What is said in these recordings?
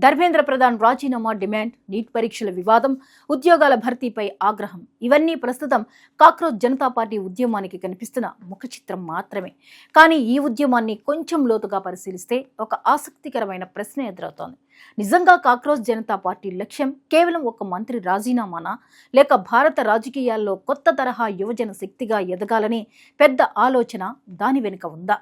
ధర్మేంద్ర ప్రధాన్ రాజీనామా demand, neat పరీక్షల వివాదం, ఉద్యోగాల భర్తీపై ఆగ్రహం ఇవన్నీ ప్రస్తుతం కాక్రోచ్ జనతా పార్టీ ఉద్యమానికి కనిపిస్తున్న ముఖ చిత్రం మాత్రమే. కానీ ఈ ఉద్యమాన్ని కొంచెం లోతుగా పరిశీలిస్తే ఒక ఆసక్తికరమైన ప్రశ్న ఎదురవుతోంది. నిజంగా కాక్రోచ్ జనతా పార్టీ లక్ష్యం కేవలం ఒక మంత్రి రాజీనామానా, లేక భారత రాజకీయాల్లో కొత్త తరహా యువజన శక్తిగా ఎదగాలని పెద్ద ఆలోచన దాని వెనుక ఉందా?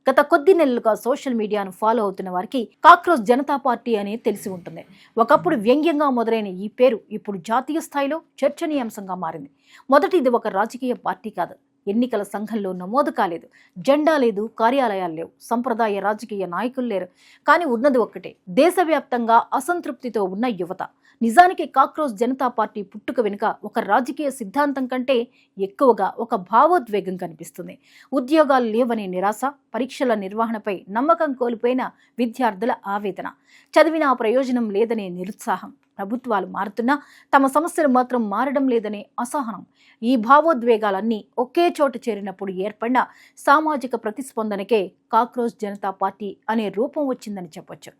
గత కొద్ది నెలలుగా సోషల్ మీడియాను ఫాలో అవుతున్న వారికి కాక్రోచ్ జనతా పార్టీ అనే తెలిసి ఉంటుంది. ఒకప్పుడు వ్యంగ్యంగా మొదలైన ఈ పేరు ఇప్పుడు జాతీయ స్థాయిలో చర్చనీయాంశంగా మారింది. మొదటి ఇది ఒక రాజకీయ పార్టీ కాదు. ఎన్నికల సంఘంలో నమోదు కాలేదు, జెండా లేదు, కార్యాలయాలు లేవు, సంప్రదాయ రాజకీయ నాయకులు లేరు. కానీ ఉన్నది ఒక్కటే, దేశవ్యాప్తంగా అసంతృప్తితో ఉన్న యువత. నిజానికి కాక్రోచ్ జనతా పార్టీ పుట్టుక వెనుక ఒక రాజకీయ సిద్ధాంతం కంటే ఎక్కువగా ఒక భావోద్వేగం కనిపిస్తుంది. ఉద్యోగాలు లేవనే నిరాశ, పరీక్షల నిర్వహణపై నమ్మకం కోల్పోయిన విద్యార్థుల ఆవేదన, చదివినా ప్రయోజనం లేదనే నిరుత్సాహం, ప్రభుత్వాలు మారుతున్నా తమ సమస్యలు మాత్రం మారడం లేదనే అసహనం. ఈ భావోద్వేగాలన్నీ ఒకే చోట చేరినప్పుడు ఏర్పడిన సామాజిక ప్రతిస్పందనకే కాక్రోచ్ జనతా పార్టీ అనే రూపం వచ్చిందని చెప్పొచ్చు.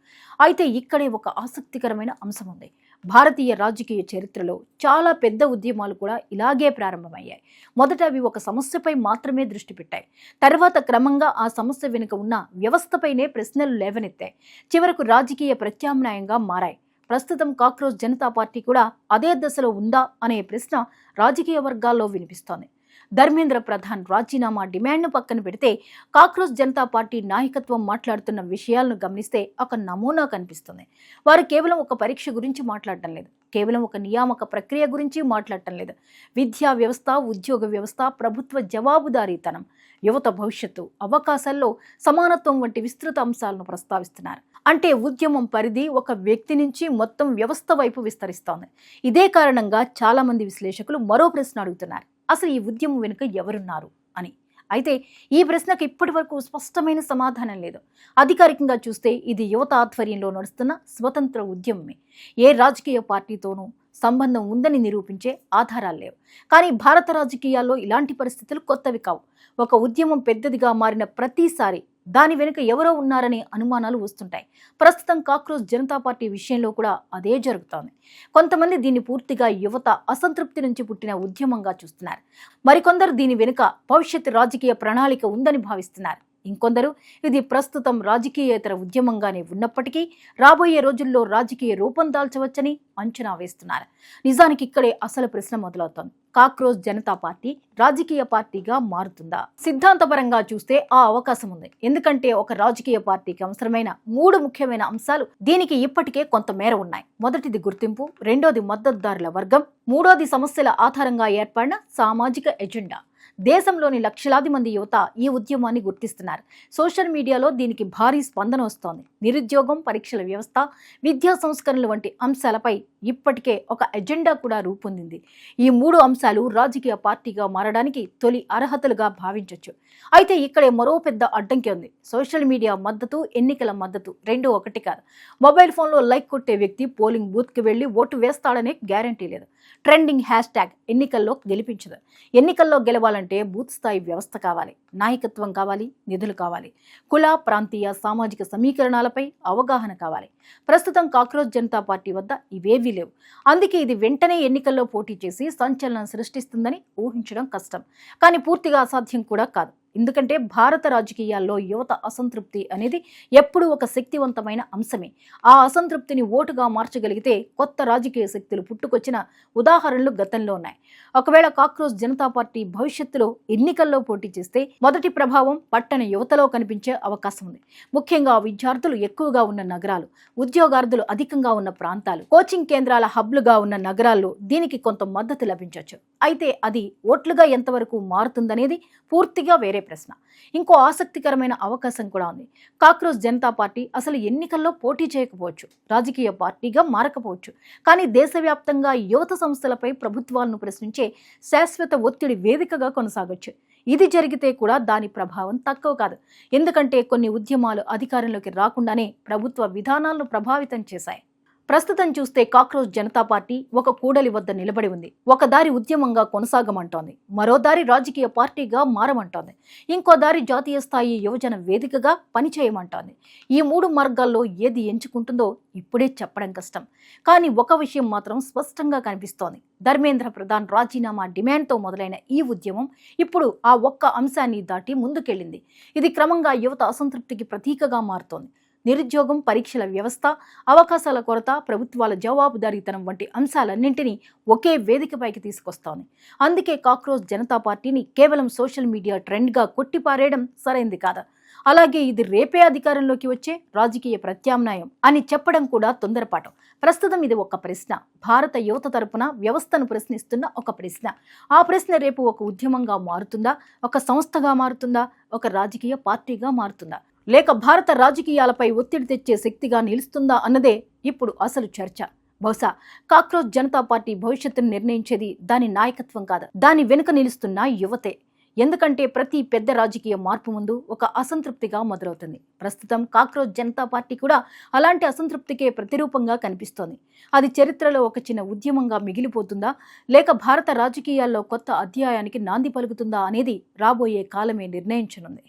అయితే ఇక్కడే ఒక ఆసక్తికరమైన అంశం ఉంది. భారతీయ రాజకీయ చరిత్రలో చాలా పెద్ద ఉద్యమాలు కూడా ఇలాగే ప్రారంభమయ్యాయి. మొదట అవి ఒక సమస్యపై మాత్రమే దృష్టి పెట్టాయి. తర్వాత క్రమంగా ఆ సమస్య వెనుక ఉన్న వ్యవస్థపైనే ప్రశ్నలు లేవనెత్తాయి. చివరకు రాజకీయ ప్రత్యామ్నాయంగా మారాయి. ప్రస్తుతం కాక్రోచ్ జనతా పార్టీ కూడా అదే దశలో ఉందా అనే ప్రశ్న రాజకీయ వర్గాల్లో వినిపిస్తోంది. ధర్మేంద్ర ప్రధాన్ రాజీనామా డిమాండ్ను పక్కన పెడితే కాక్రోచ్ జనతా పార్టీ నాయకత్వం మాట్లాడుతున్న విషయాలను గమనిస్తే ఒక నమూనా కనిపిస్తుంది. వారు కేవలం ఒక పరీక్ష గురించి మాట్లాడటం లేదు, కేవలం ఒక నియామక ప్రక్రియ గురించి మాట్లాడటం లేదు. విద్యా వ్యవస్థ, ఉద్యోగ వ్యవస్థ, ప్రభుత్వ జవాబుదారీతనం, యువత భవిష్యత్తు, అవకాశాల్లో సమానత్వం వంటి విస్తృత అంశాలను ప్రస్తావిస్తున్నారు. అంటే ఉద్యమం పరిధి ఒక వ్యక్తి నుంచి మొత్తం వ్యవస్థ వైపు విస్తరిస్తోంది. ఇదే కారణంగా చాలా మంది విశ్లేషకులు మరో ప్రశ్న అడుగుతున్నారు, అసలు ఈ ఉద్యమం వెనుక ఎవరున్నారు అని. అయితే ఈ ప్రశ్నకు ఇప్పటి వరకు స్పష్టమైన సమాధానం లేదు. అధికారికంగా చూస్తే ఇది యువత ఆధ్వర్యంలో నడుస్తున్న స్వతంత్ర ఉద్యమమే. ఏ రాజకీయ పార్టీతోనూ సంబంధం ఉందని నిరూపించే ఆధారాలు లేవు. కానీ భారత రాజకీయాల్లో ఇలాంటి పరిస్థితులు కొత్తవి కావు. ఒక ఉద్యమం పెద్దదిగా మారిన ప్రతిసారి దాని వెనుక ఎవరో ఉన్నారనే అనుమానాలు వస్తుంటాయి. ప్రస్తుతం కాక్రోచ్ జనతా పార్టీ విషయంలో కూడా అదే జరుగుతోంది. కొంతమంది దీన్ని పూర్తిగా యువత అసంతృప్తి నుంచి పుట్టిన ఉద్యమంగా చూస్తున్నారు. మరికొందరు దీని వెనుక భవిష్యత్ రాజకీయ ప్రణాళిక ఉందని భావిస్తున్నారు. ఇంకొందరు ఇది ప్రస్తుతం రాజకీయేతర ఉద్యమంగానే ఉన్నప్పటికీ రాబోయే రోజుల్లో రాజకీయ రూపం దాల్చవచ్చని అంచనా వేస్తున్నారు. నిజానికి ఇక్కడే అసలు ప్రశ్న మొదలవుతోంది. కాక్రోచ్ జనతా పార్టీ రాజకీయ పార్టీగా మారుతుందా? సిద్ధాంతపరంగా చూస్తే ఆ అవకాశం ఉంది. ఎందుకంటే ఒక రాజకీయ పార్టీకి అవసరమైన 3 ముఖ్యమైన అంశాలు దీనికి ఇప్పటికే కొంత మేర ఉన్నాయి. మొదటిది గుర్తింపు, రెండోది మద్దతుదారుల వర్గం, మూడోది సమస్యల ఆధారంగా ఏర్పడిన సామాజిక ఎజెండా. దేశంలోని లక్షలాది మంది యువత ఈ ఉద్యమాన్ని గుర్తిస్తున్నారు. సోషల్ మీడియాలో దీనికి భారీ స్పందన వస్తోంది. నిరుద్యోగం, పరీక్షల వ్యవస్థ, విద్యా సంస్కరణలు వంటి అంశాలపై ఇప్పటికే ఒక ఎజెండా కూడా రూపొందింది. ఈ 3 అంశాలు రాజకీయ పార్టీగా మారడానికి తొలి అర్హతలుగా భావించవచ్చు. అయితే ఇక్కడే మరో పెద్ద అడ్డంకి ఉంది. సోషల్ మీడియా మద్దతు, ఎన్నికల మద్దతు రెండూ ఒకటి కాదు. మొబైల్ ఫోన్లో లైక్ కొట్టే వ్యక్తి పోలింగ్ బూత్కి వెళ్లి ఓటు వేస్తాడనే గ్యారంటీ లేదు. ట్రెండింగ్ హ్యాష్ట్యాగ్ ఎన్నికల్లో గెలిపించదు. ఎన్నికల్లో గెలవాలంటే బూత్ స్థాయి వ్యవస్థ కావాలి, నాయకత్వం కావాలి, నిధులు కావాలి, కుల, ప్రాంతీయ, సామాజిక సమీకరణాలపై అవగాహన కావాలి. ప్రస్తుతం కాక్రోచ్ జనతా పార్టీ వద్ద ఇవేవీ లేవు. అందుకే ఇది వెంటనే ఎన్నికల్లో పోటీ చేసి సంచలనం సృష్టిస్తుందని ఊహించడం కష్టం. కానీ పూర్తిగా అసాధ్యం కూడా కాదు. ఎందుకంటే భారత రాజకీయాల్లో యువత అసంతృప్తి అనేది ఎప్పుడూ ఒక శక్తివంతమైన అంశమే. ఆ అసంతృప్తిని ఓటుగా మార్చగలిగితే కొత్త రాజకీయ శక్తులు పుట్టుకొచ్చిన ఉదాహరణలు గతంలో ఉన్నాయి. ఒకవేళ కాక్రోచ్ జనతా పార్టీ భవిష్యత్తులో ఎన్నికల్లో పోటీ చేస్తే మొదటి ప్రభావం పట్టణ యువతలో కనిపించే అవకాశం ఉంది. ముఖ్యంగా విద్యార్థులు ఎక్కువగా ఉన్న నగరాలు, ఉద్యోగార్థులు అధికంగా ఉన్న ప్రాంతాలు, కోచింగ్ కేంద్రాల హబ్లుగా ఉన్న నగరాల్లో దీనికి కొంత మద్దతు లభించవచ్చు. అయితే అది ఓట్లుగా ఎంతవరకు మారుతుందనేది పూర్తిగా వేరే ప్రశ్న. ఇంకో ఆసక్తికరమైన అవకాశం కూడా ఉంది. కాక్రోచ్ జనతా పార్టీ అసలు ఎన్నికల్లో పోటీ చేయకపోవచ్చు, రాజకీయ పార్టీగా మారకపోవచ్చు. కానీ దేశవ్యాప్తంగా యువత సంస్థలపై ప్రభుత్వాలను ప్రశ్నించే శాశ్వత ఒత్తిడి వేదికగా కొనసాగొచ్చు. ఇది జరిగితే కూడా దాని ప్రభావం తక్కువ కాదు. ఎందుకంటే కొన్ని ఉద్యమాలు అధికారంలోకి రాకుండానే ప్రభుత్వ విధానాలను ప్రభావితం చేశాయి. ప్రస్తుతం చూస్తే కాక్రోచ్ జనతా పార్టీ ఒక కూడలి వద్ద నిలబడి ఉంది. ఒక దారి ఉద్యమంగా కొనసాగమంటోంది, మరో దారి రాజకీయ పార్టీగా మారమంటోంది, ఇంకో దారి జాతీయ స్థాయి యువజన వేదికగా పనిచేయమంటోంది. ఈ మూడు మార్గాల్లో ఏది ఎంచుకుంటుందో ఇప్పుడే చెప్పడం కష్టం. కానీ ఒక విషయం మాత్రం స్పష్టంగా కనిపిస్తోంది. ధర్మేంద్ర ప్రధాన్ రాజీనామా డిమాండ్తో మొదలైన ఈ ఉద్యమం ఇప్పుడు ఆ ఒక్క అంశాన్ని దాటి ముందుకెళ్లింది. ఇది క్రమంగా యువత అసంతృప్తికి ప్రతీకగా మారుతోంది. నిరుద్యోగం, పరీక్షల వ్యవస్థ, అవకాశాల కొరత, ప్రభుత్వాల జవాబుదారీతనం వంటి అంశాలన్నింటినీ ఒకే వేదికపైకి తీసుకొస్తోంది. అందుకే కాక్రోచ్ జనతా పార్టీని కేవలం సోషల్ మీడియా ట్రెండ్గా కొట్టిపారేయడం సరైంది కాదు. అలాగే ఇది రేపే అధికారంలోకి వచ్చే రాజకీయ ప్రత్యామ్నాయం అని చెప్పడం కూడా తొందరపాటు. ప్రస్తుతం ఇది ఒక ప్రశ్న, భారత యువత తరపున వ్యవస్థను ప్రశ్నిస్తున్న ఒక ప్రశ్న. ఆ ప్రశ్న రేపు ఒక ఉద్యమంగా మారుతుందా, ఒక సంస్థగా మారుతుందా, ఒక రాజకీయ పార్టీగా మారుతుందా, లేక భారత రాజకీయాలపై ఒత్తిడి తెచ్చే శక్తిగా నిలుస్తుందా అన్నదే ఇప్పుడు అసలు చర్చ. బహుశా కాక్రోచ్ జనతా పార్టీ భవిష్యత్తును నిర్ణయించేది దాని నాయకత్వం కాదు, దాని వెనుక నిలుస్తున్న యువతే. ఎందుకంటే ప్రతి పెద్ద రాజకీయ మార్పు ముందు ఒక అసంతృప్తిగా మొదలవుతుంది. ప్రస్తుతం కాక్రోచ్ జనతా పార్టీ కూడా అలాంటి అసంతృప్తికే ప్రతిరూపంగా కనిపిస్తోంది. అది చరిత్రలో ఒక చిన్న ఉద్యమంగా మిగిలిపోతుందా, లేక భారత రాజకీయాల్లో కొత్త అధ్యాయానికి నాంది పలుకుతుందా అనేది రాబోయే కాలమే నిర్ణయించనుంది.